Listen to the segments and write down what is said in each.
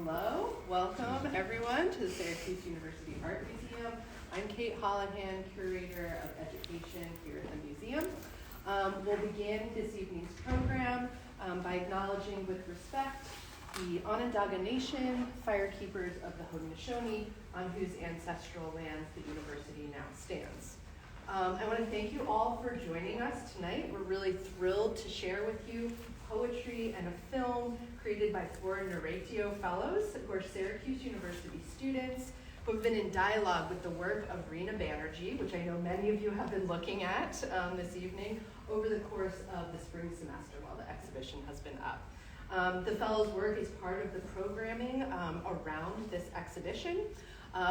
Hello, welcome everyone to the Syracuse University Art Museum. I'm Kate Hollihan, Curator of Education here at the museum. We'll begin this evening's program by acknowledging with respect the Onondaga Nation, firekeepers of the Haudenosaunee, on whose ancestral lands the university now stands. I want to thank you all for joining us tonight. We're really thrilled to share with you poetry and a film created by 4 Narratio fellows, who are Syracuse University students who have been in dialogue with the work of Rena Banerjee, which I know many of you have been looking at this evening over the course of the spring semester while the exhibition has been up. The fellows' work is part of the programming around this exhibition,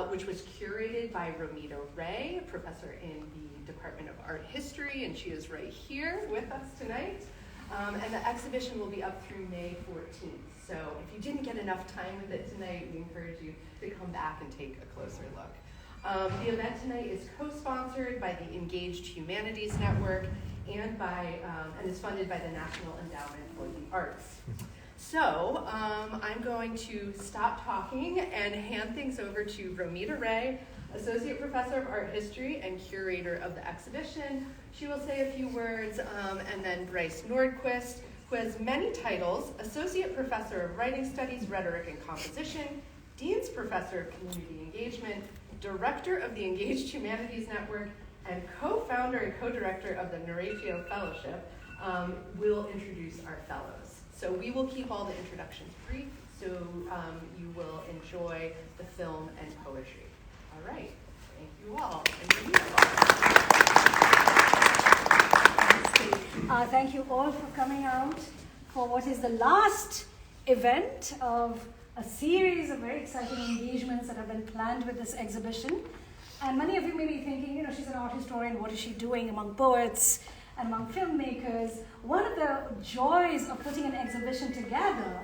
which was curated by Romita Ray, a professor in the Department of Art History, and she is right here with us tonight. And the exhibition will be up through May 14th. So if you didn't get enough time with it tonight, we encourage you to come back and take a closer look. The event tonight is co-sponsored by the Engaged Humanities Network and is funded by the National Endowment for the Arts. So I'm going to stop talking and hand things over to Romita Ray, Associate Professor of Art History and Curator of the exhibition. She will say a few words, and then Bryce Nordquist, who has many titles: Associate Professor of Writing Studies, Rhetoric and Composition, Dean's Professor of Community Engagement, Director of the Engaged Humanities Network, and co-founder and co-director of the Narratio Fellowship, will introduce our fellows. So we will keep all the introductions brief, so you will enjoy the film and poetry. All right, thank you all. Thank you all for coming out for what is the last event of a series of very exciting engagements that have been planned with this exhibition. And many of you may be thinking, she's an art historian, what is she doing among poets and among filmmakers? One of the joys of putting an exhibition together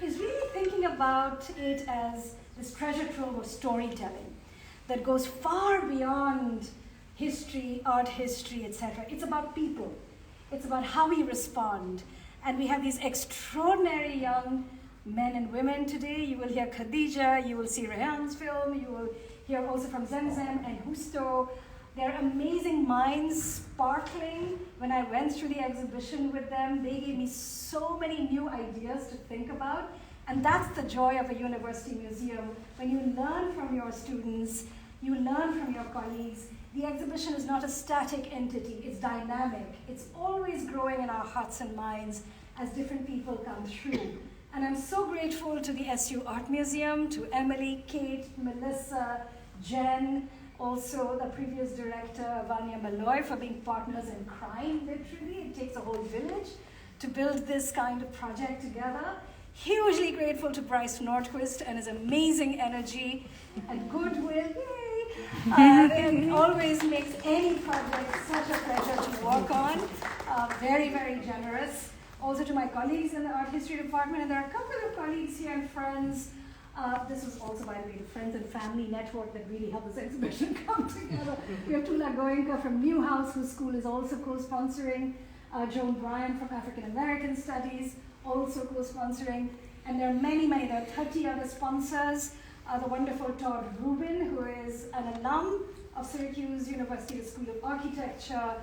is really thinking about it as this treasure trove of storytelling that goes far beyond history, art history, etc. It's about people. It's about how we respond. And we have these extraordinary young men and women today. You will hear Khadija, you will see Rehan's film, you will hear also from Zemzem and Husto. They're amazing minds, sparkling. When I went through the exhibition with them, they gave me so many new ideas to think about. And that's the joy of a university museum. When you learn from your students, you learn from your colleagues. The exhibition is not a static entity, it's dynamic. It's always growing in our hearts and minds as different people come through. And I'm so grateful to the SU Art Museum, to Emily, Kate, Melissa, Jen, also the previous director, Vanya Malloy, for being partners in crime, literally. It takes a whole village to build this kind of project together. Hugely grateful to Bryce Nordquist and his amazing energy and goodwill. Yay! It always makes any project such a pleasure to work on. Very, very generous. Also to my colleagues in the art history department, and there are a couple of colleagues here and friends. This was also, by the way, the Friends and Family Network that really helped this exhibition come together. We have Tula Goenka from Newhouse, whose school is also co-sponsoring. Joan Bryan from African American Studies, also co-sponsoring. And there are many, there are 30 other sponsors. The wonderful Todd Rubin, who is an alum of Syracuse University School of Architecture,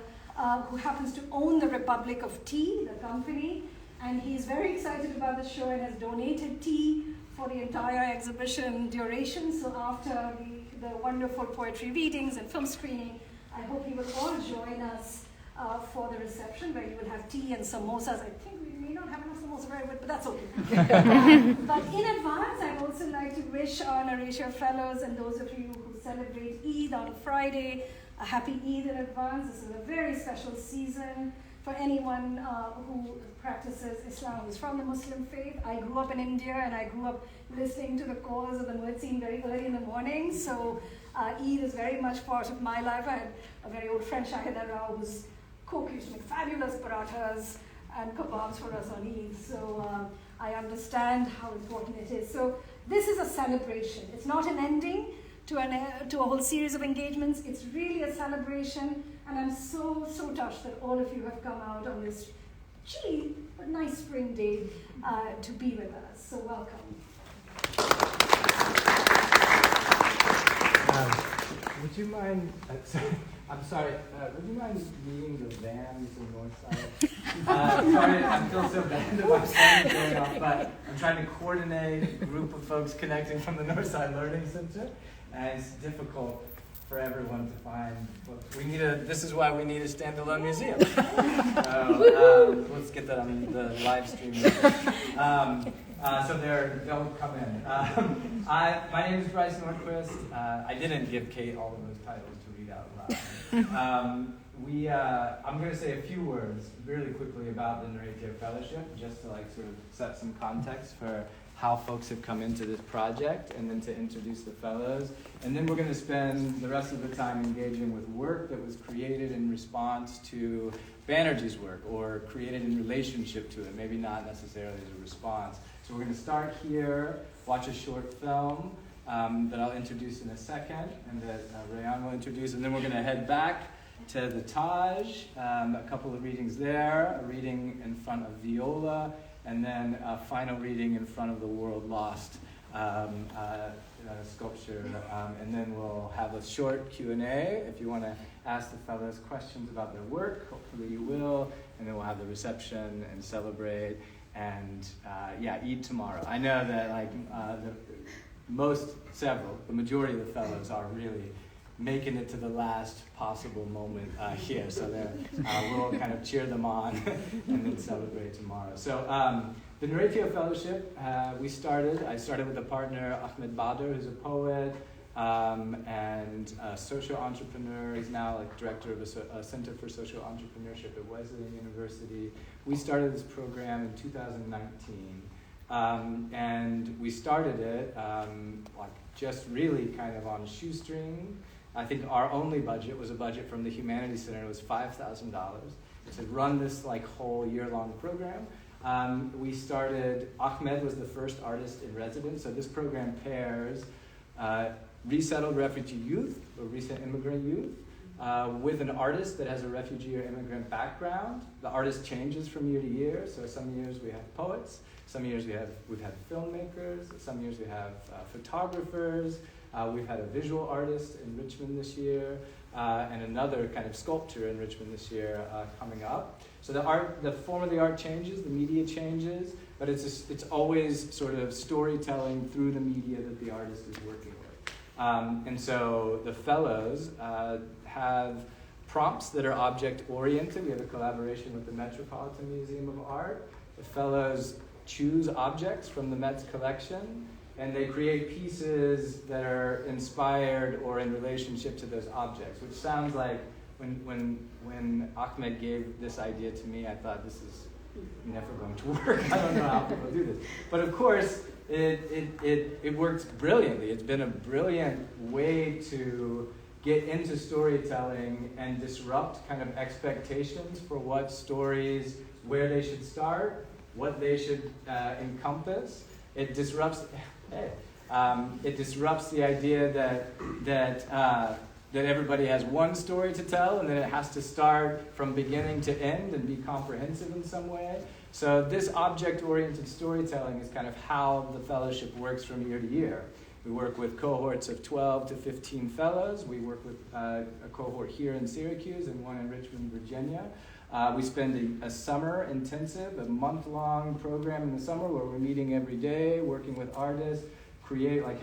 who happens to own the Republic of Tea, the company. And he's very excited about the show and has donated tea for the entire exhibition duration. So after the wonderful poetry readings and film screening, I hope you will all join us for the reception, where you will have tea and samosas. I think we may not have enough samosas, but that's okay. But in advance, I'd also like to wish our Narratio fellows and those of you who celebrate Eid on Friday a happy Eid in advance. This is a very special season for anyone who practices Islam, who's from the Muslim faith. I grew up in India, and I grew up listening to the calls of the muezzin very early in the morning. So Eid is very much part of my life. I had a very old friend, Shahida Rao, whose cook used to make fabulous parathas and kebabs for us on Eid. So I understand how important it is. So this is a celebration. It's not an ending to a whole series of engagements. It's really a celebration. And I'm so touched that all of you have come out on this chilly but nice spring day to be with us. So welcome. would you mind, I'm sorry, would you mind leading the vans in Northside? Sorry, I feel so bad that my phone is going off, but I'm trying to coordinate a group of folks connecting from the Northside Learning Center, and it's difficult for everyone to find books. This is why we need a standalone museum. So let's get that on the live stream. So they'll come in. My name is Bryce Nordquist. I didn't give Kate all of those titles to read out loud. I'm going to say a few words really quickly about the Narratio Fellowship, just to sort of set some context for how folks have come into this project, and then to introduce the fellows. And then we're going to spend the rest of the time engaging with work that was created in response to Banerjee's work, or created in relationship to it, maybe not necessarily as a response. So we're going to start here, watch a short film that I'll introduce in a second, and that Rayan will introduce, and then we're going to head back to the Taj, a couple of readings there, a reading in front of Viola, and then a final reading in front of the World Lost sculpture. And then we'll have a short Q&A if you want to ask the fellows questions about their work. Hopefully you will. And then we'll have the reception and celebrate and eat tomorrow. I know that the majority of the fellows are really making it to the last possible moment here. So we'll kind of cheer them on and then celebrate tomorrow. So the Narratio Fellowship, I started with a partner, Ahmed Badr, who's a poet and a social entrepreneur. He's now director of a Center for Social Entrepreneurship at Wesleyan University. We started this program in 2019. And we started it just really kind of on a shoestring. I think our only budget was a budget from the Humanities Center. It was $5,000 to run this whole year-long program. Ahmed was the first artist in residence, so this program pairs resettled refugee youth, or recent immigrant youth, with an artist that has a refugee or immigrant background. The artist changes from year to year, so some years we have poets, some years we've had filmmakers, some years we have photographers, we've had a visual artist in Richmond this year, and another kind of sculptor in Richmond this year coming up. So the form of the art changes, the media changes, but it's always sort of storytelling through the media that the artist is working with. And so the fellows have prompts that are object-oriented. We have a collaboration with the Metropolitan Museum of Art. The fellows choose objects from the Met's collection, and they create pieces that are inspired or in relationship to those objects, which sounds like when Ahmed gave this idea to me, I thought, this is never going to work. I don't know how people do this. But of course, it works brilliantly. It's been a brilliant way to get into storytelling and disrupt kind of expectations for what stories, where they should start, what they should encompass. It disrupts the idea that everybody has one story to tell, and then it has to start from beginning to end and be comprehensive in some way. So this object-oriented storytelling is kind of how the fellowship works from year to year. We work with cohorts of 12 to 15 fellows. We work with a cohort here in Syracuse and one in Richmond, Virginia. We spend a summer intensive, a month-long program in the summer where we're meeting every day, working with artists,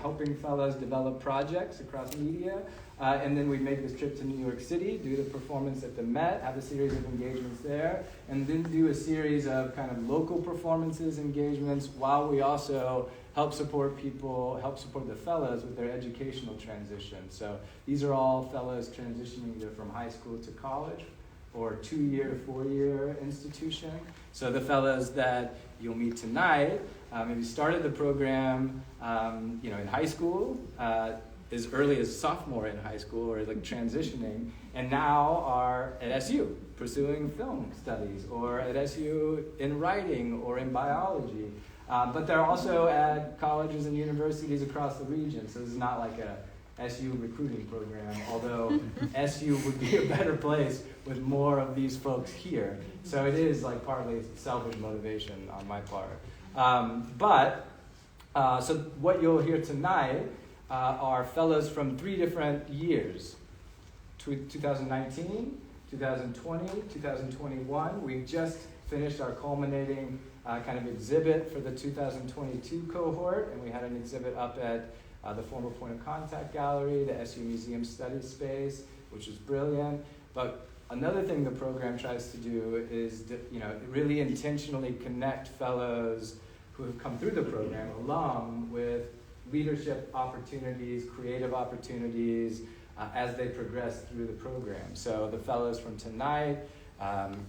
helping fellows develop projects across media. And then we make this trip to New York City, do the performance at the Met, have a series of engagements there, and then do a series of kind of local performances, engagements, while we also help support the fellows with their educational transition. So these are all fellows transitioning either from high school to college, or 2-year to 4-year institution. So the fellows that you'll meet tonight maybe started the program in high school, as early as sophomore in high school, or transitioning, and now are at SU pursuing film studies, or at SU in writing or in biology. But they're also at colleges and universities across the region, so this is not like a SU recruiting program, although SU would be a better place with more of these folks here. So it is partly selfish motivation on my part. So what you'll hear tonight are fellows from 3 different years. 2019, 2020, 2021. We just finished our culminating kind of exhibit for the 2022 cohort, and we had an exhibit up at the former Point of Contact Gallery, the SU Museum Study Space, which was brilliant. But another thing the program tries to do is, really intentionally connect fellows who have come through the program, alum, with leadership opportunities, creative opportunities, as they progress through the program. So the fellows from tonight,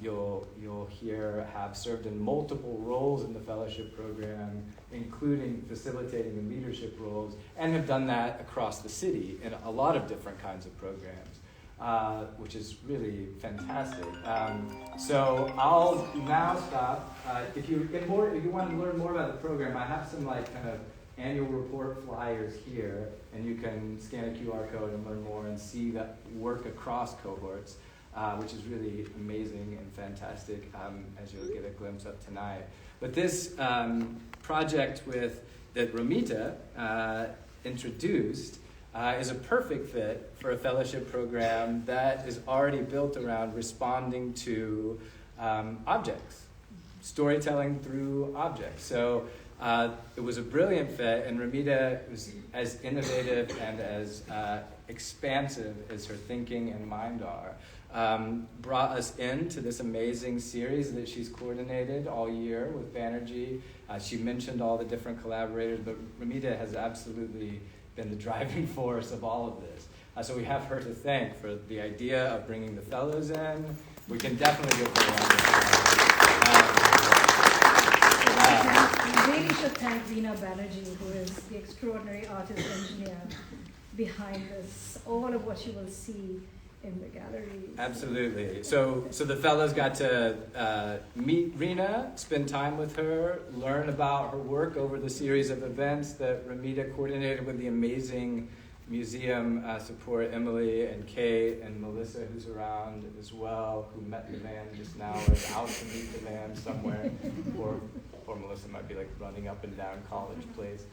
you'll hear, have served in multiple roles in the fellowship program, including facilitating and leadership roles, and have done that across the city in a lot of different kinds of programs, which is really fantastic. So I'll now stop. If you want to learn more about the program, I have some kind of annual report flyers here, and you can scan a QR code and learn more and see that work across cohorts, which is really amazing and fantastic, as you'll get a glimpse of tonight. But this project that Ramita introduced is a perfect fit for a fellowship program that is already built around responding to objects, storytelling through objects. So it was a brilliant fit, and Ramita was as innovative and as expansive as her thinking and mind are. Brought us into this amazing series that she's coordinated all year with Banerjee. She mentioned all the different collaborators, but Ramita has absolutely been the driving force of all of this. So we have her to thank for the idea of bringing the fellows in. We can definitely give her a round of applause. We really should thank Veena Banerjee, who is the extraordinary artist engineer behind this, all of what you will see in the gallery. Absolutely. So the fellows got to meet Reena, spend time with her, learn about her work over the series of events that Ramita coordinated with the amazing museum support, Emily and Kate and Melissa, who's around as well, who met the van just now, or is out to meet the van somewhere, or Melissa might be running up and down College Place.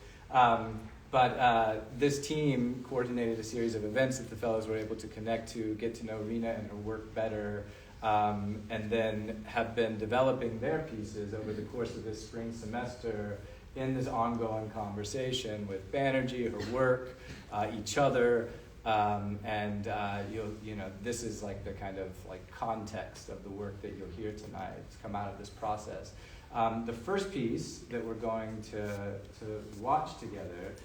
But this team coordinated a series of events that the fellows were able to connect to, get to know Reena and her work better, and then have been developing their pieces over the course of this spring semester in this ongoing conversation with Banerjee, her work, each other, and this is the kind of context of the work that you'll hear tonight. It's come out of this process. The first piece that we're going to watch together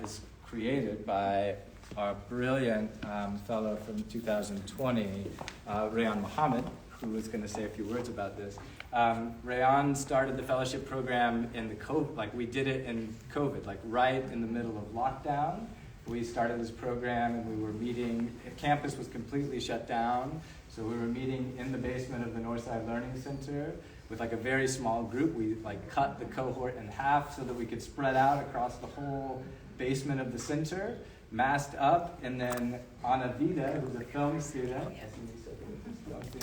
is created by our brilliant fellow from 2020, Rayan Mohammed, who is going to say a few words about this. Rayan started the fellowship program in the COVID, we did it in COVID, right in the middle of lockdown. We started this program and we were meeting, campus was completely shut down, so we were meeting in the basement of the Northside Learning Center with a very small group. We cut the cohort in half so that we could spread out across the whole basement of the center, masked up, and then Anna Vida, who's a film student,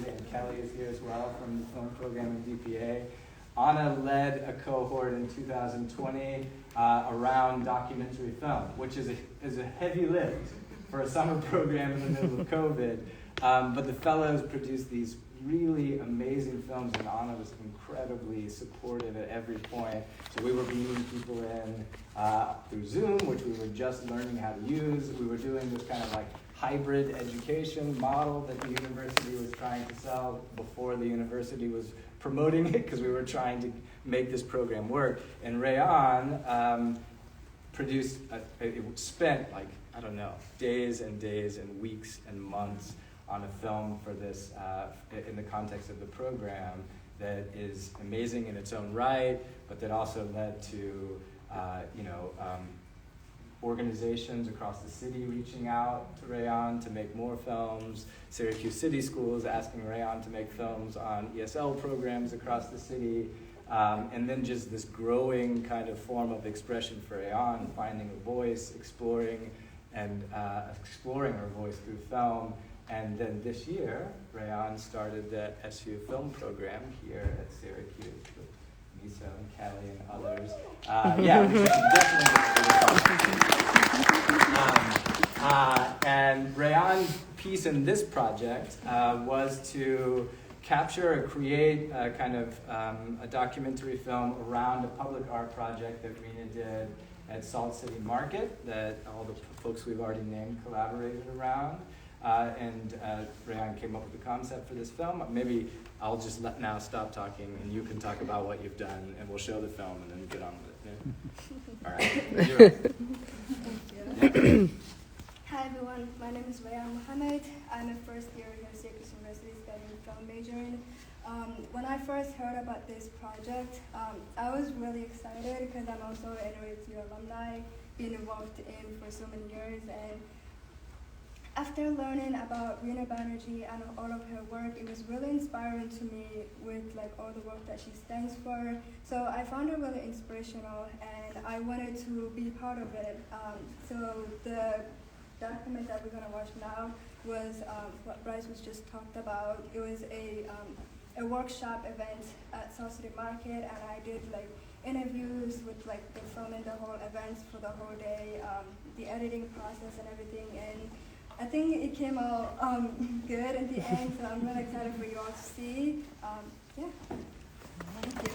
and Kelly is here as well from the film program at DPA. Anna led a cohort in 2020 around documentary film, which is a heavy lift for a summer program in the middle of COVID. But the fellows produced these really amazing films, and Anna was incredibly supportive at every point. So we were bringing people in through Zoom, which we were just learning how to use. We were doing this kind of hybrid education model that the university was trying to sell before the university was promoting it, because we were trying to make this program work. And Rayan produced, spent days and days and weeks and months on a film for this in the context of the program that is amazing in its own right, but that also led to organizations across the city reaching out to Rayan to make more films, Syracuse City Schools asking Rayan to make films on ESL programs across the city, and then just this growing kind of form of expression for Rayan, finding a voice, exploring her voice through film. And then this year, Rayan started the SU film program here at Syracuse with Misa and Kelly and others. We should definitely and Rayan piece in this project was to capture or create a kind of a documentary film around a public art project that Rena did at Salt City Market that all the folks we've already named collaborated around. And Rayan came up with the concept for this film. Maybe I'll just now stop talking and you can talk about what you've done and we'll show the film and then get on with it. Yeah? All right. Thank you. Hi everyone, my name is Rayan Mohammed. I'm a first year here at Syracuse University studying film majoring. When I first heard about this project, I was really excited because I'm also a Narratio alumni, been involved in for so many years, and after learning about Rena Banerjee and all of her work, it was really inspiring to me with like all the work that she stands for. So I found it really inspirational and I wanted to be part of it. So the document that we're gonna watch now was what Bryce was just talked about. It was a workshop event at South City Market, and I did like interviews with like the filming the whole event for the whole day, the editing process and everything, and I think it came out good in the end, so I'm really excited for you all to see. Yeah. Thank you.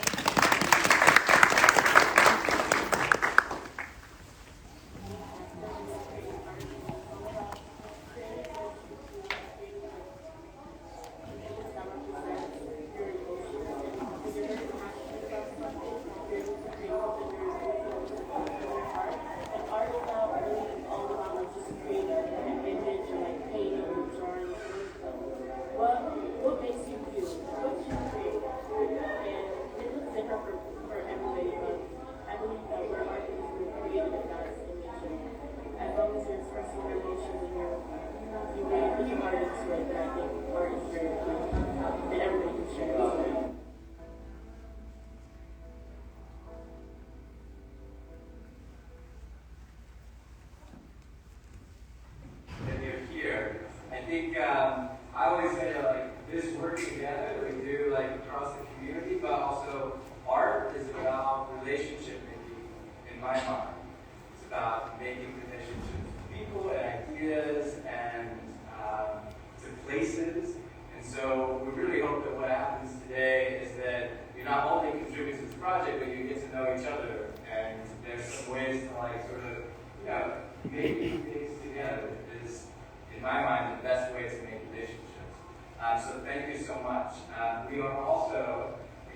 I always say like this work together that we do like across the community, but also art is about relationship making in my mind. It's about making relationships to people and ideas and to places. And so we really hope that what happens today is that you not only contribute to this project, but you get to know each other. And there's some ways to like sort of, you know, making things together is, in my mind, the best way to make relationships. So thank you so much. We are also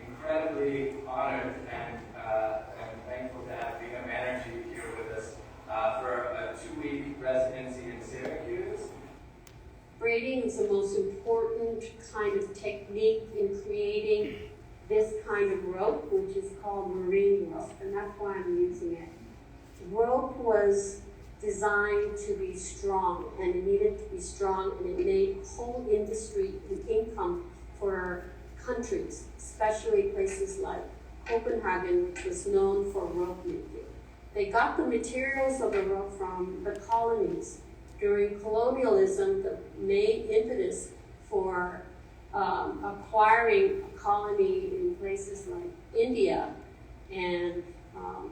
incredibly honored and thankful to have Rena Banerjee here with us for a 2-week residency in Syracuse. Braiding is the most important kind of technique in creating this kind of rope, which is called marine rope, and that's why I'm using it. Rope was designed to be strong, and it needed to be strong, and it made whole industry and income for countries, especially places like Copenhagen, which was known for rope making. They got the materials of the rope from the colonies. During colonialism, the main impetus for acquiring a colony in places like India and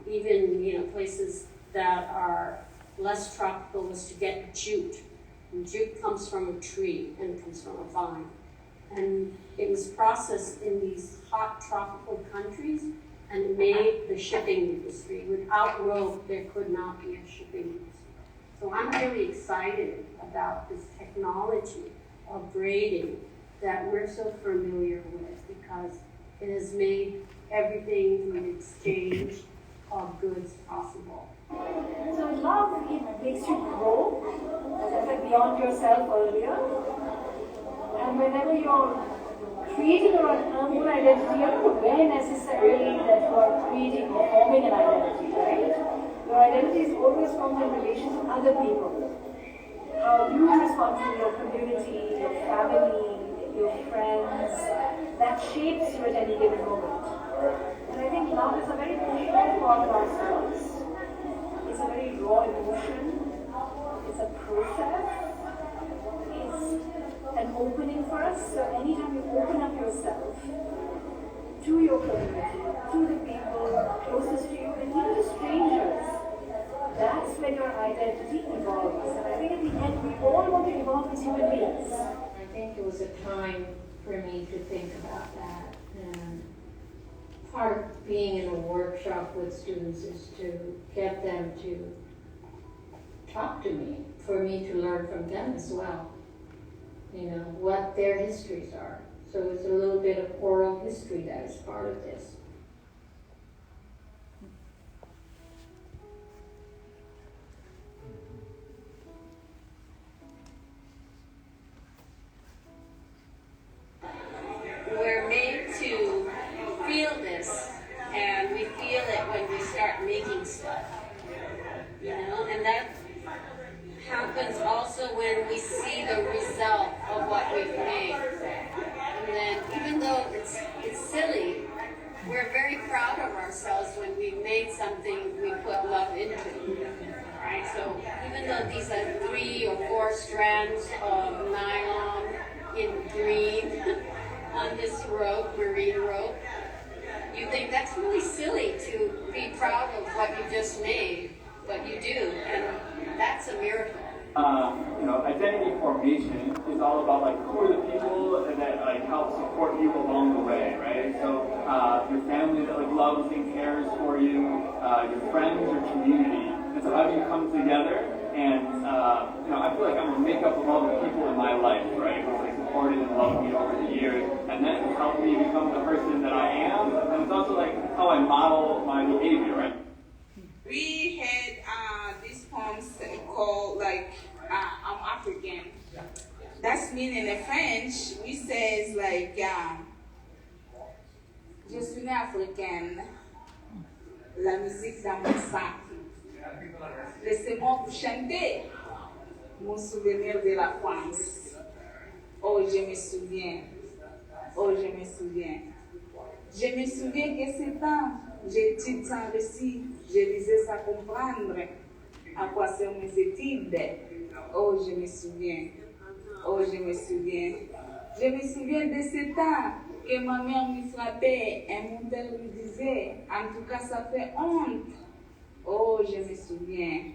even places that are less tropical was to get jute. And jute comes from a tree and comes from a vine. And it was processed in these hot tropical countries and made the shipping industry. Without rope, there could not be a shipping industry. So I'm really excited about this technology of braiding that we're so familiar with because it has made everything in exchange of goods possible. So love, it makes you grow, as I said, beyond yourself earlier. And whenever you're creating your own identity, you're not aware necessarily that you are creating or forming an identity, right? Your identity is always formed in relation to other people. How you respond to your community, your family, your friends, that shapes you at any given moment. And I think love is a very pure part of ourselves. It's a very raw emotion. It's a process. It's an opening for us. So anytime you open up yourself to your community, to the people closest to you, and even to strangers, that's when your identity evolves. And I think at the end, we all want to evolve as human beings. I think it was a time for me to think about that. And part of being in a workshop with students is to get them to talk to me, for me to learn from them as well. You know, what their histories are. So it's a little bit of oral history that is part of this. We're made to feel this, and we feel it when we start making stuff. You know, and that happens also when we see the result of what we've made. And then, even though it's silly, we're very proud of ourselves when we've made something we put love into. Right? So even though these are 3 or 4 strands of nylon in green on this rope, marine rope, you think that's really silly to be proud of what you just made, but you do, and that's a miracle. Identity formation is all about like who are the people that like help support you along the way, right? So your family that like loves and cares for you, your friends, your community, and so how do you come together? And I feel like I'm a makeup of all the people in my life, right? Who like supported and loved me over the years, and then it's helped me become the person that I am, and it's also like how I model my behavior, right? We had these poems called like I'm African. That's mean in French we says like je suis né africaine. La musique dans mon sang. Laissez-moi vous chanter mon souvenir de la France. Oh je me souviens. Oh je me souviens. Je me souviens que c'est temps. J'étudie sans récit, je lisais sans comprendre à quoi servent mes études. Oh, je me souviens. Oh, je me souviens. Je me souviens de ce temps que ma mère me frappait et mon père me disait, en tout cas, ça fait honte. Oh, je me souviens.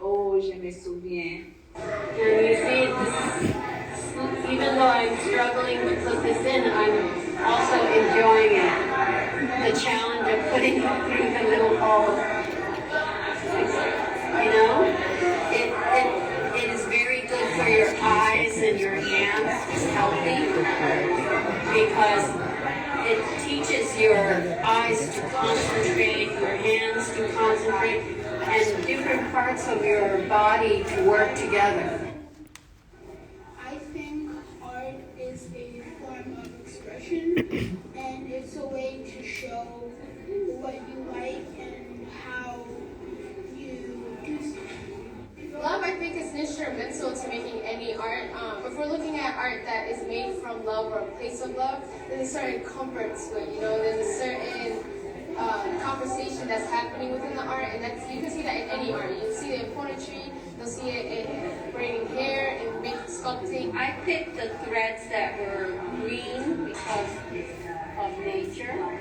Oh, je me souviens. And you see, this, even though I'm struggling to put this in, I'm also enjoying it. The challenge of putting it through the little hole. You know, it is very good for your eyes and your hands. It's healthy because it teaches your eyes to concentrate, your hands to concentrate, and different parts of your body to work together. I think art is a form of expression, and it's a way to show what you like and how you do something. Love, I think, is instrumental to making any art. If we're looking at art that is made from love or a place of love, there's a certain comfort to it. There's a certain conversation that's happening within the art, and you can see that in any art. You can see it in poetry, you'll see it in braiding hair, in sculpting. I picked the threads that were green because of nature,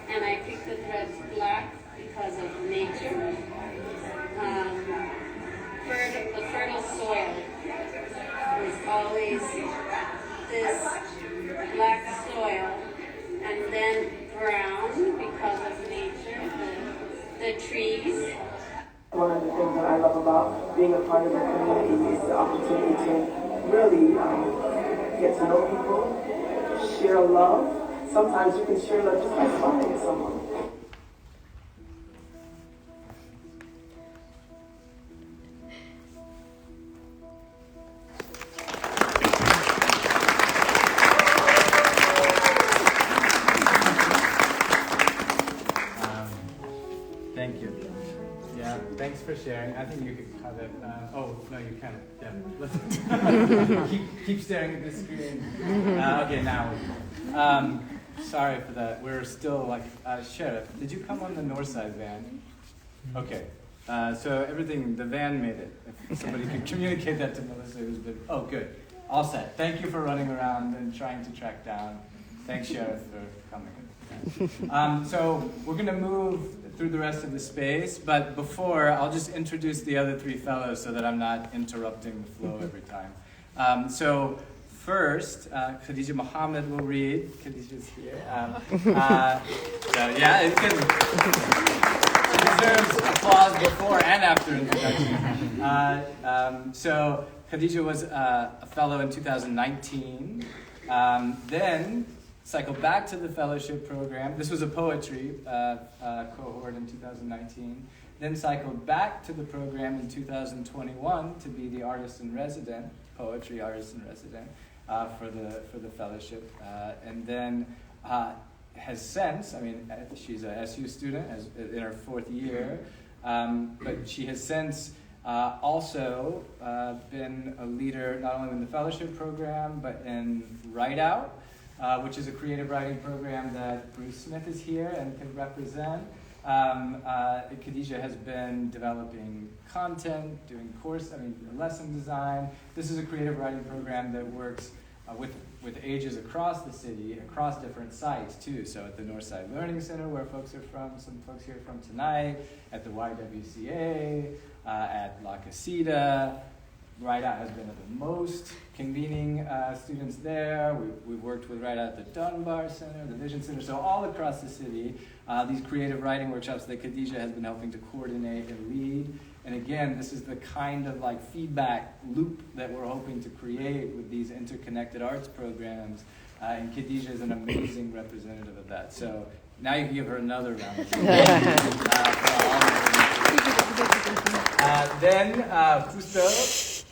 and I picked the threads black because of nature. The fertile soil was always this black soil, and then brown because of nature, the trees. One of the things that I love about being a part of the community is the opportunity to really get to know people, share love. Sometimes you can share love just by smiling at someone. Thank you. Yeah, thanks for sharing. I think you could cut it. Oh, no, you can't. Yeah. keep staring at the screen. Okay, now. Sorry for that. We're still like, Sheriff, did you come on the north side van? Okay. So everything, the van made it. If somebody could communicate that to Melissa, who's been, oh, good. All set. Thank you for running around and trying to track down. Thanks, Sheriff, for coming. So we're going to move through the rest of the space, but before, I'll just introduce the other three fellows so that I'm not interrupting the flow every time. So first, Khadija Mohammed will read. Khadija's here. It deserves applause before and after introduction. So Khadija was a fellow in 2019, then cycled back to the fellowship program. This was a poetry cohort in 2019. Then cycled back to the program in 2021 to be the poetry artist in resident for the fellowship. And then has since, she's a SU student in her fourth year, but she has since also been a leader not only in the fellowship program, but in Write Out, which is a creative writing program that Bruce Smith is here and can represent. Khadija has been developing content, doing lesson design. This is a creative writing program that works with ages across the city, across different sites too. So at the Northside Learning Center, where folks are from, some folks here from tonight, at the YWCA, at La Casita. Write Out has been at the most, convening students there. We've worked with Write Out at the Dunbar Center, the Vision Center, so all across the city, these creative writing workshops that Khadija has been helping to coordinate and lead. And again, this is the kind of feedback loop that we're hoping to create with these interconnected arts programs. And Khadija is an amazing representative of that. So now you can give her another round of applause. Then Justo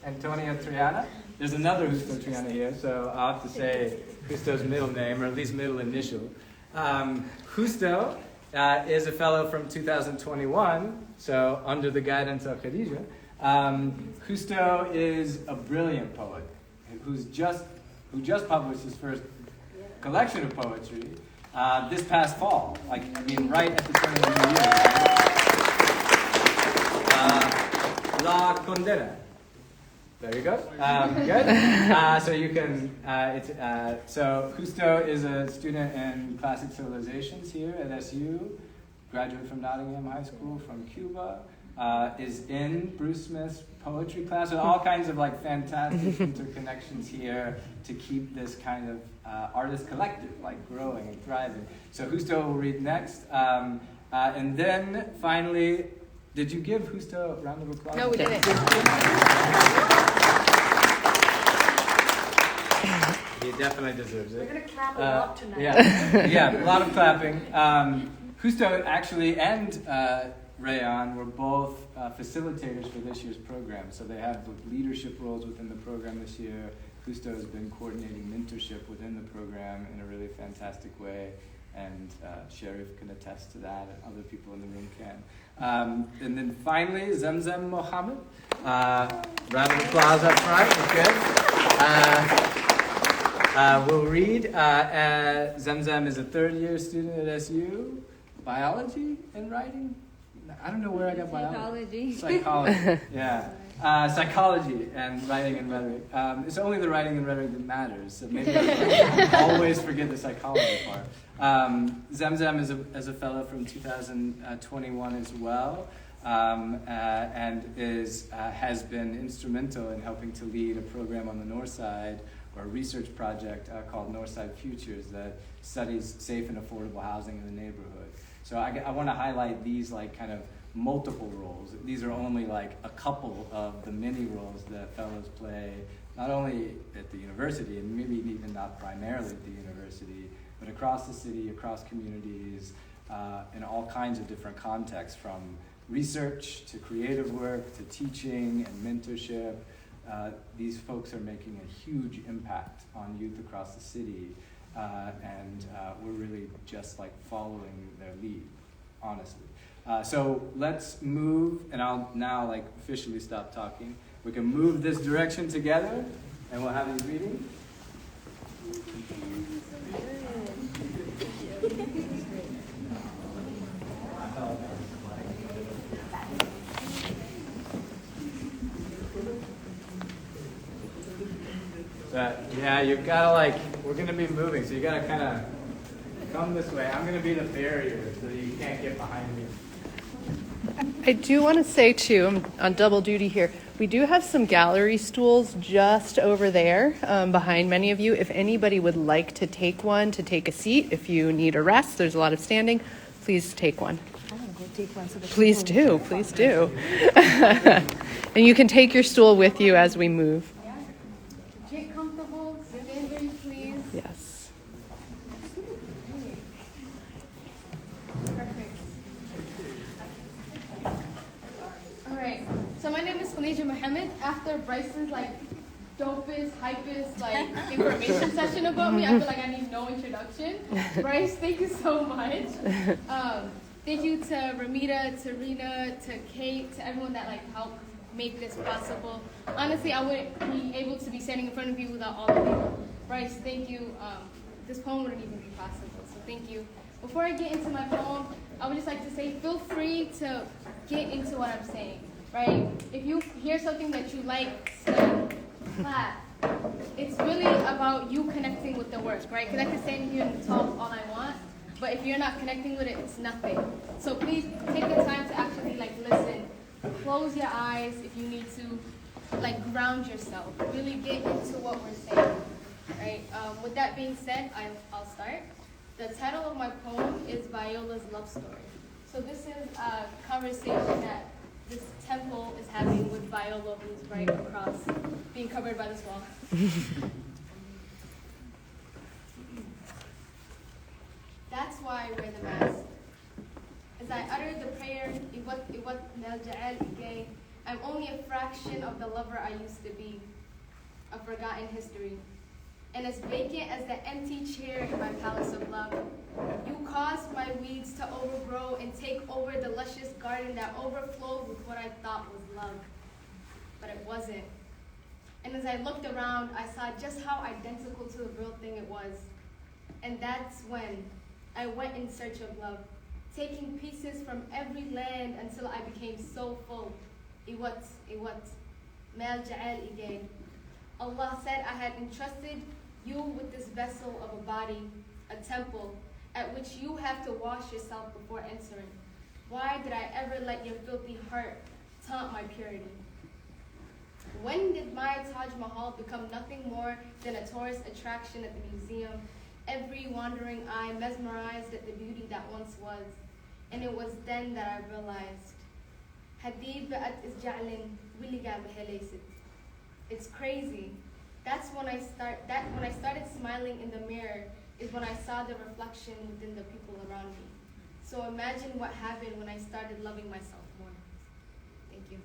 Antonio Triana. There's another Justo Triana here, so I'll have to say Justo's middle name, or at least middle initial. Justo is a fellow from 2021, so under the guidance of Khadija. Justo is a brilliant poet who just published his first collection of poetry this past fall, right at the turn of the new year. La Condena. There you go. Good. So you can. So Justo is a student in classic civilizations here at SU. Graduate from Nottingham High School from Cuba. Is in Bruce Smith's poetry class. So all kinds of fantastic interconnections here to keep this kind of artist collective growing and thriving. So Justo will read next, and then finally. Did you give Justo a round of applause? No, we didn't. He definitely deserves it. We're going to clap a lot tonight. Yeah, a lot of clapping. Justo actually and Rayon were both facilitators for this year's program. So they have leadership roles within the program this year. Justo has been coordinating mentorship within the program in a really fantastic way. And Sharif can attest to that, and other people in the room can. And then finally, Zamzam Mohammed. Round of applause up front. That's good. We'll read. Zamzam is a third-year student at SU. Biology and writing? I don't know where I got biology. Psychology. Yeah. Psychology and writing and rhetoric. It's only the writing and rhetoric that matters, so maybe I always forget the psychology part. Zamzam is a fellow from 2021 as well, and has been instrumental in helping to lead a program on the North Side, or a research project called Northside Futures that studies safe and affordable housing in the neighborhood. So I want to highlight these kind of multiple roles. These are only a couple of the many roles that fellows play, not only at the university, and maybe even not primarily at the university, but across the city, across communities, in all kinds of different contexts, from research to creative work to teaching and mentorship. These folks are making a huge impact on youth across the city, and we're really just following their lead, honestly. So let's move, and I'll now officially stop talking. We can move this direction together, and we'll have you reading. Yeah, you've got to we're going to be moving, so you got to kind of come this way. I'm going to be the barrier so that you can't get behind me. I do want to say too, I'm on double duty here, we do have some gallery stools just over there behind many of you. If anybody would like to take one, to take a seat, if you need a rest, there's a lot of standing, please take one. I'm gonna go take one. So that Please do, please do. And you can take your stool with you as we move. Yeah. Get comfortable, sit in very please. Yes. Perfect. All right. So my name is Khadija Mohammed. After Bryce's dopest, hypest information session about me, I feel like I need no introduction. Bryce, thank you so much. Thank you to Ramita, to Rena, to Kate, to everyone that helped make this possible. Honestly, I wouldn't be able to be standing in front of you without all of you. Bryce, thank you. This poem wouldn't even be possible, so thank you. Before I get into my poem, I would just like to say, feel free to get into what I'm saying, right? If you hear something that you like, sing, clap. It's really about you connecting with the work, right? Because I can stand here and talk all I want, but if you're not connecting with it, it's nothing. So please take the time to actually listen. Close your eyes if you need to, ground yourself. Really get into what we're saying, right? With that being said, I'll start. The title of my poem is Viola's Love Story. So this is a conversation that this temple is having with Viola, who's right across, being covered by this wall. That's why I wear the mask. As I uttered the prayer, Iwat Nalja'al Igay, I'm only a fraction of the lover I used to be, a forgotten history. And as vacant as the empty chair in my palace of love, you caused my weeds to overgrow and take over the luscious garden that overflowed with what I thought was love. But it wasn't. And as I looked around, I saw just how identical to the real thing it was. And that's when I went in search of love, taking pieces from every land until I became so full. Iwat, Mal Ja'al Igay. Allah said I had entrusted you with this vessel of a body, a temple, at which you have to wash yourself before entering. Why did I ever let your filthy heart taunt my purity? When did my Taj Mahal become nothing more than a tourist attraction at the museum? Every wandering eye mesmerized at the beauty that once was. And it was then that I realized, Hadid ba'at isja'lin williga behelaysit. It's crazy. That's when I started smiling in the mirror is when I saw the reflection within the people around me. So imagine what happened when I started loving myself more. Thank you.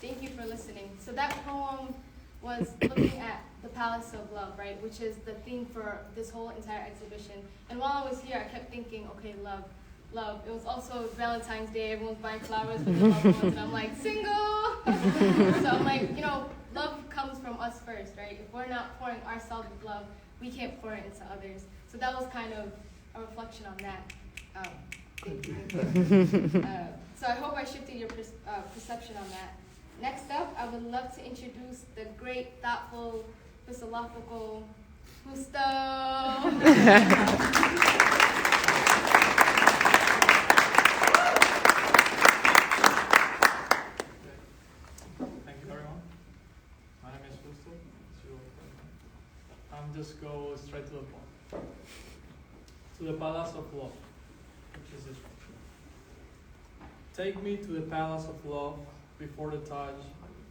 Thank you for listening. So that poem was looking at the Palace of Love, right, which is the theme for this whole entire exhibition. And while I was here, I kept thinking, okay, love. It was also Valentine's Day, everyone's buying flowers for their loved ones, and I'm like, single! So I'm like, love comes from us first, right? If we're not pouring ourselves with love, we can't pour it into others. So that was kind of a reflection on that. Thank you. So I hope I shifted your perception on that. Next up, I would love to introduce the great, thoughtful, philosophical Gusto. Just go straight to the point. To the Palace of Love, which is this one. Take me to the Palace of Love before the Taj,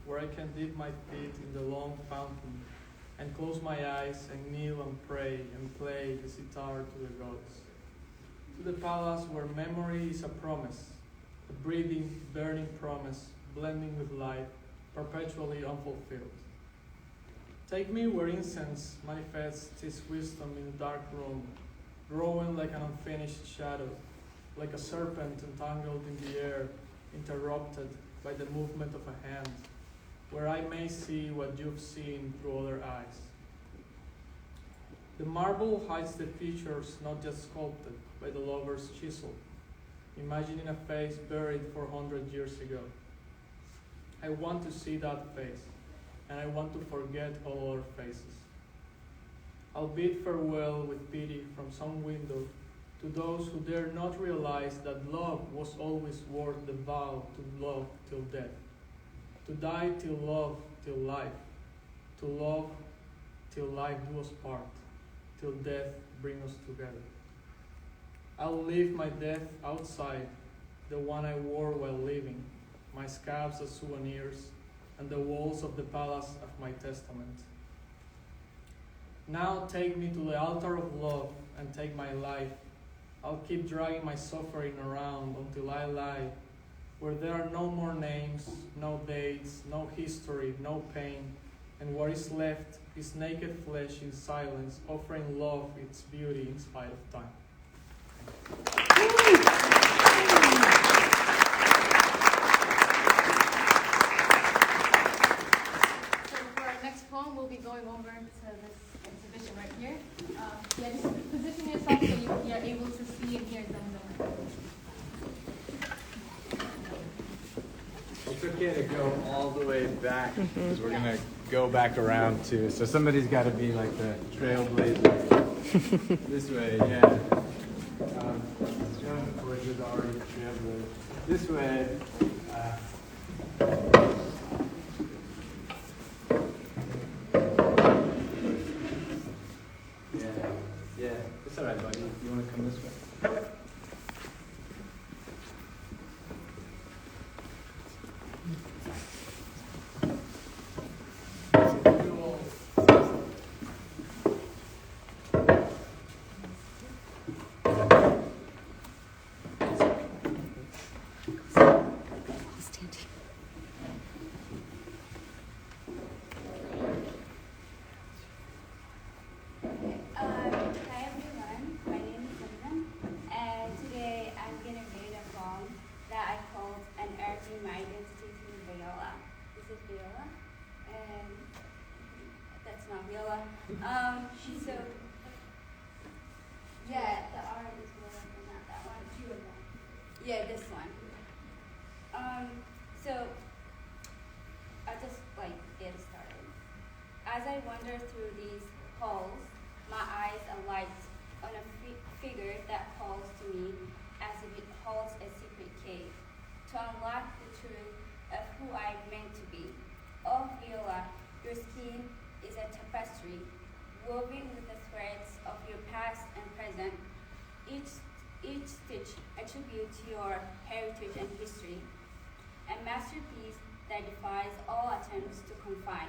where I can dip my feet in the long fountain and close my eyes and kneel and pray and play the sitar to the gods. To the palace where memory is a promise, a breathing, burning promise, blending with light, perpetually unfulfilled. Take me where incense manifests its wisdom in a dark room, growing like an unfinished shadow, like a serpent entangled in the air, interrupted by the movement of a hand, where I may see what you've seen through other eyes. The marble hides the features not just sculpted by the lover's chisel, imagining a face buried 400 years ago. I want to see that face, and I want to forget all other faces. I'll bid farewell with pity from some window to those who dare not realize that love was always worth the vow to love till death, to die till love till life, to love till life do us part, till death bring us together. I'll leave my death outside, the one I wore while living, my scabs as souvenirs, and the walls of the palace of my testament. Now take me to the altar of love and take my life. I'll keep dragging my suffering around until I lie, where there are no more names, no dates, no history, no pain, and what is left is naked flesh in silence, offering love its beauty in spite of time. So for our next poem, we'll be going over to this exhibition right here. Yeah, just position yourself so you're able to see and hear them. It's okay to go all the way back because we're going to go back around too. So somebody's got to be like the trailblazer. This way, yeah. George is already the trailblazer. This way. Yeah. It's all right, buddy. You want to come this way? Yeah, this one. So I'll just get started. As I wander through these halls, my eyes alight on a figure that calls to me as if it holds a secret cave to unlock the truth of who I'm meant to be. Oh, Viola, your skin is a tapestry woven with the threads of your past and present. Each stitch a tribute to your heritage and history, a masterpiece that defies all attempts to confine.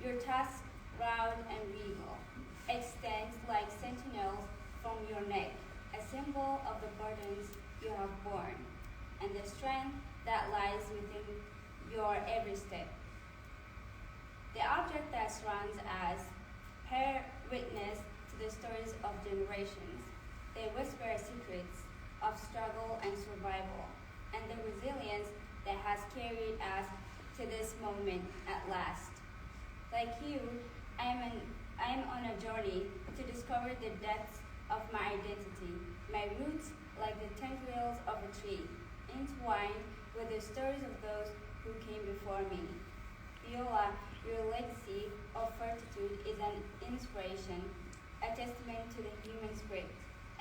Your tusk, proud and regal, extends like sentinels from your neck, a symbol of the burdens you have borne, and the strength that lies within your every step. The object that surrounds us bear witness to the stories of generations. They whisper secrets of struggle and survival, and the resilience that has carried us to this moment at last. Like you, I am on a journey to discover the depths of my identity, my roots like the tendrils of a tree, entwined with the stories of those who came before me. Viola, your legacy of fortitude is an inspiration, a testament to the human spirit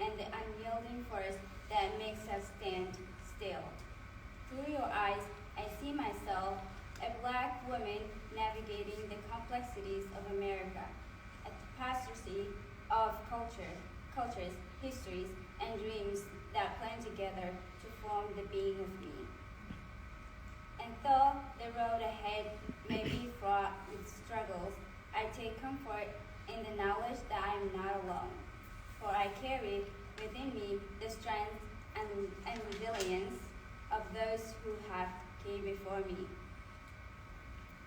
and the unyielding force that makes us stand still. Through your eyes, I see myself, a Black woman navigating the complexities of America, a tapestry of cultures, histories, and dreams that blend together to form the being of me. And though the road ahead may be fraught with struggles, I take comfort in the knowledge that I am not alone. For I carry within me the strength and resilience of those who have came before me.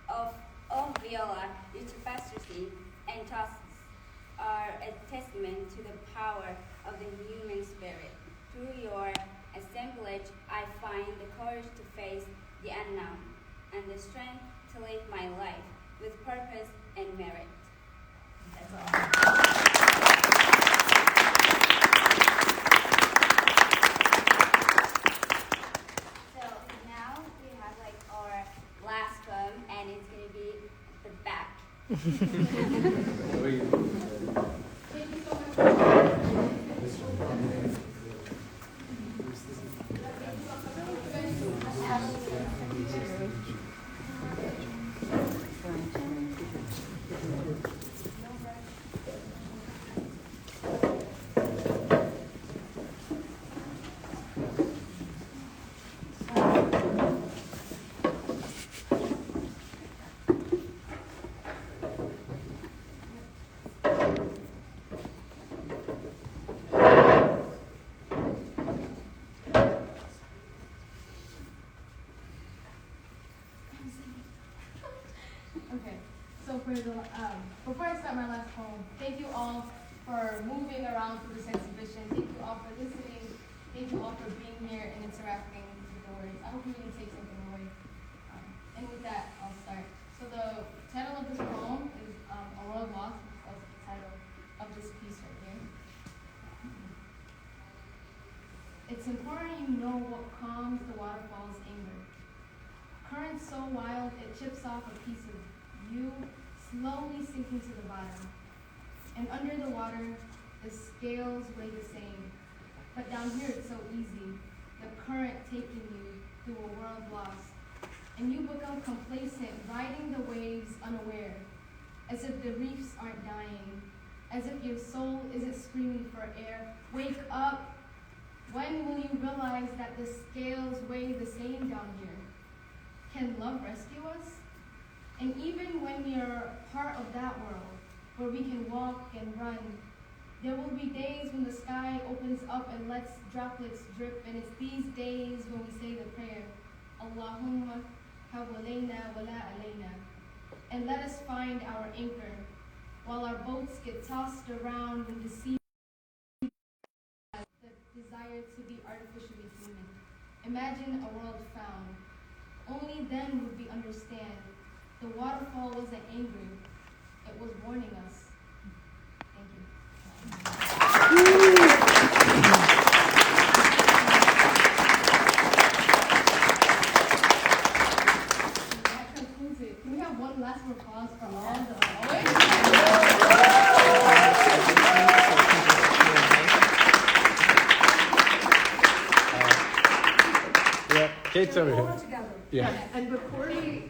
Of Viola, your tapestry and tusks are a testament to the power of the human spirit. Through your assemblage, I find the courage to face the unknown and the strength to live my life with purpose and merit. That's all. We for the, before I start my last poem, thank you all for moving around through this exhibition. Thank you all for listening. Thank you all for being here and interacting with the words. I hope you really take something away. And with that, I'll start. So the title of this poem is A World Lost, which is also the title of this piece right here. It's important you know what calms the waterfall's anger. Current so wild it chips off a piece of you, slowly sinking to the bottom. And under the water, the scales weigh the same. But down here it's so easy, the current taking you through a world lost. And you become complacent, riding the waves unaware, as if the reefs aren't dying, as if your soul isn't screaming for air. Wake up! When will you realize that the scales weigh the same down here? Can love rescue us? And even when we are part of that world, where we can walk and run, there will be days when the sky opens up and lets droplets drip, and it's these days when we say the prayer, Allahumma hawalaina wala alayna, and let us find our anchor, while our boats get tossed around in the sea. Desire to be artificially human. Imagine a world found. Only then would we understand. The waterfall wasn't angry. It was warning us. Thank you. That concludes it. Can we have one last applause for all the Kate's over here. Yeah. And before we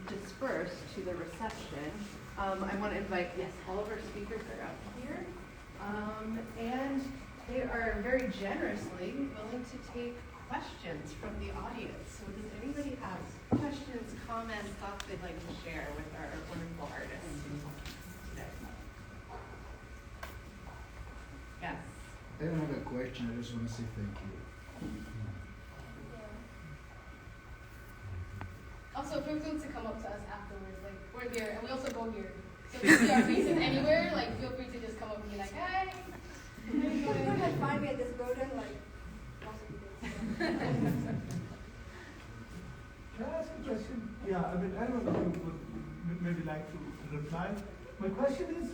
disperse to the reception, I want to invite, yes, all of our speakers are out here. And they are very generously willing to take questions from the audience. So does anybody have questions, comments, thoughts they'd like to share with our wonderful artists today? Yes. I don't have a question, I just want to say thank you. Also, feel free to come up to us afterwards. Like, we're here, and we also go here. So if you see our faces anywhere, like, feel free to just come up and be like, hey. You can find me at this building, like, Can I ask a question? Yeah, I mean, I don't know if you would maybe like to reply. My question is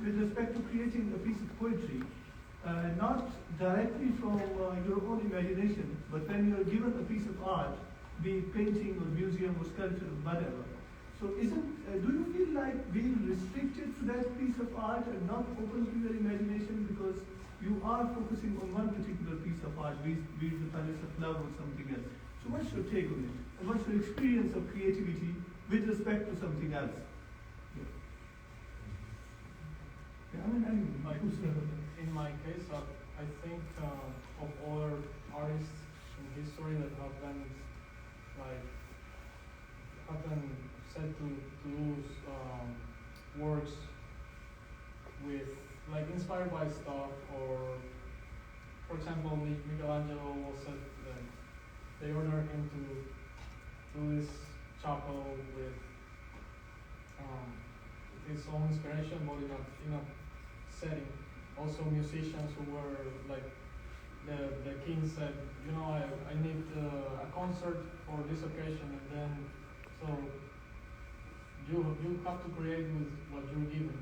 with respect to creating a piece of poetry, not directly from your own imagination, but when you're given a piece of art, be it painting or museum or sculpture or whatever. So do you feel like being restricted to that piece of art and not open to your imagination because you are focusing on one particular piece of art, be it the Palace of Love or something else? So what's your take on it? And what's your experience of creativity with respect to something else? Yeah, I mean, in my case, I think of other artists in history that have been said to lose works with inspired by stuff, or for example Michelangelo was said that they ordered him to do this chapel with his own inspiration, but in a setting. Also musicians who were the king said, I need a concert for this occasion, and then so you have to create with what you're given.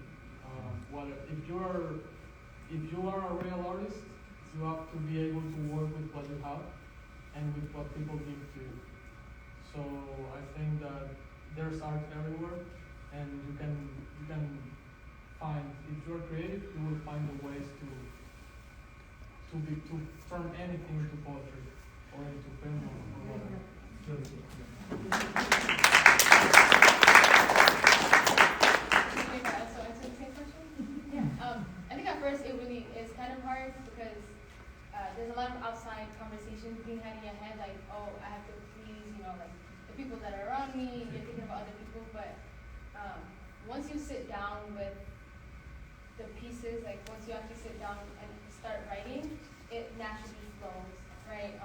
If you are a real artist, you have to be able to work with what you have and with what people give to you. So I think that there's art everywhere, and you can find, if you're creative, you will find the ways to turn anything into poetry or into film or whatever. I think at first it really is kind of hard because there's a lot of outside conversations being had in your head, like, oh, I have to please, the people that are around me, and you're thinking about other people, but once you sit down with the pieces, once you actually sit down and start writing, it naturally flows, right?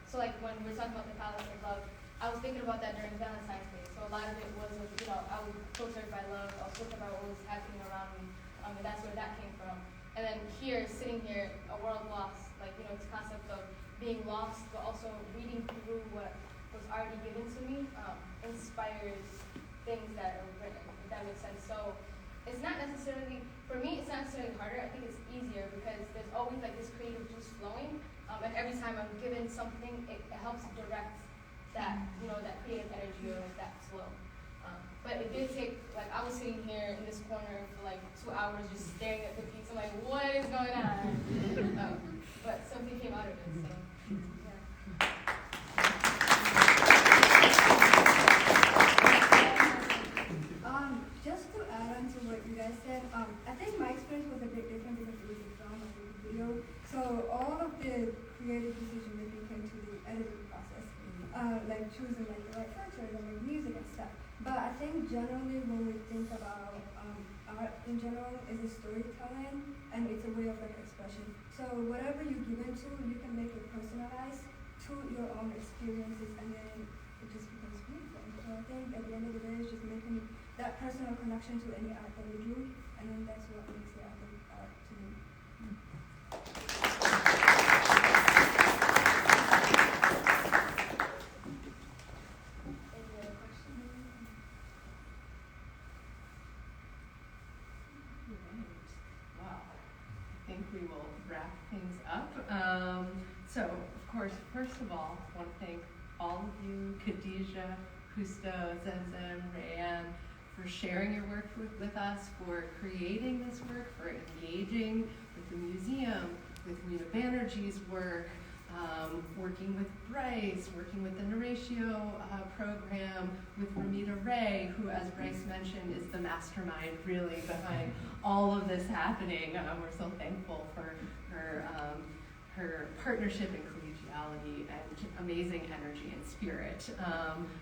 So when we're talking about the Palace of Love, I was thinking about that during Valentine's Day. So a lot of it was, you know, I was filtered by love. I was filtered by what was happening around me, and that's where that came from. And then here, sitting here, a world lost, like, you know, this concept of being lost, but also reading through what was already given to me inspires things that are written, if that makes sense. So it's not necessarily, for me, it's not necessarily harder. I think it's easier because there's always like this creative juice flowing, and every time I'm given something, it helps direct that, you know, that creative energy or like that flow. But it did take, like, I was sitting here in this corner for like 2 hours just staring at the piece. I'm like, what is going on? But something came out of it, so, yeah. Just to add on to what you guys said, I think my experience was a bit different because it was a film, like a video. So all of the creative decision making came to the editing process, like choosing like the right filters and like music and stuff. But I think generally when we think about art in general is a storytelling and it's a way of like expression. So whatever you give into, you can make it personalized to your own experiences and then it just becomes beautiful. So I think at the end of the day it's just making that personal connection to any art that we do, and then that's what makes the art to me. Any other questions? Wow. I think we will wrap things up. So, of course, first of all, I want to thank all of you, Khadijah, Justo, Zemzem, Rayan, for sharing your work with us, for creating this work, for engaging with the museum, with Rita Banerjee's work, working with Bryce, working with the Narratio program, with Ramita Ray, who, as Bryce mentioned, is the mastermind really behind all of this happening. We're so thankful for her partnership and collegiality and amazing energy and spirit,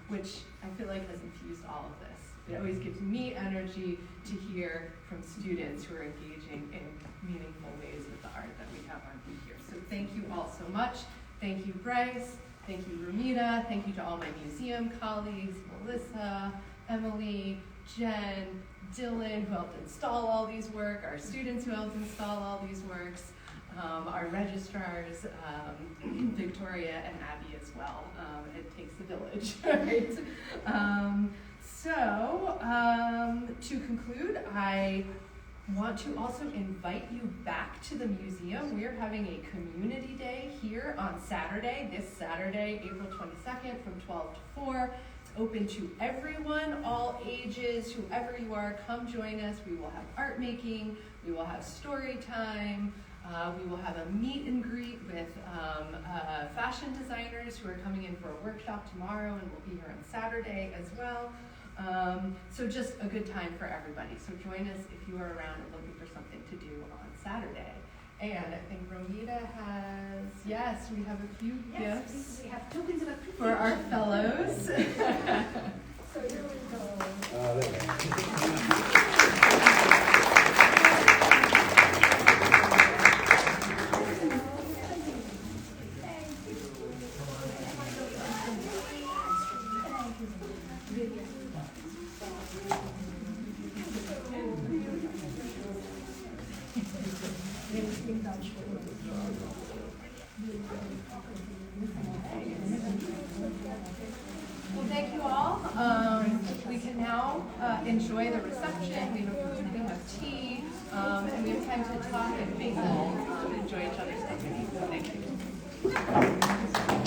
which I feel like has infused all of this. It always gives me energy to hear from students who are engaging in meaningful ways with the art that we have on view here. So thank you all so much. Thank you, Bryce. Thank you, Ramita. Thank you to all my museum colleagues, Melissa, Emily, Jen, Dylan, who helped install all these work, our students who helped install all these works, our registrars, Victoria and Abby as well. It takes a village, right? So, to conclude, I want to also invite you back to the museum. We are having a community day here on Saturday, this Saturday, April 22nd from 12 to 4. It's open to everyone, all ages, whoever you are, come join us. We will have art making, we will have story time, we will have a meet and greet with fashion designers who are coming in for a workshop tomorrow and will be here on Saturday as well. So just a good time for everybody. So join us if you are around and looking for something to do on Saturday. And I think Romita has, yes, we have a few gifts We have tokens of appreciation for our fellows. So here we go. Well, thank you all. We can now enjoy the reception. We have food, we have tea, and we have time to talk and mingle and enjoy each other's company. So thank you.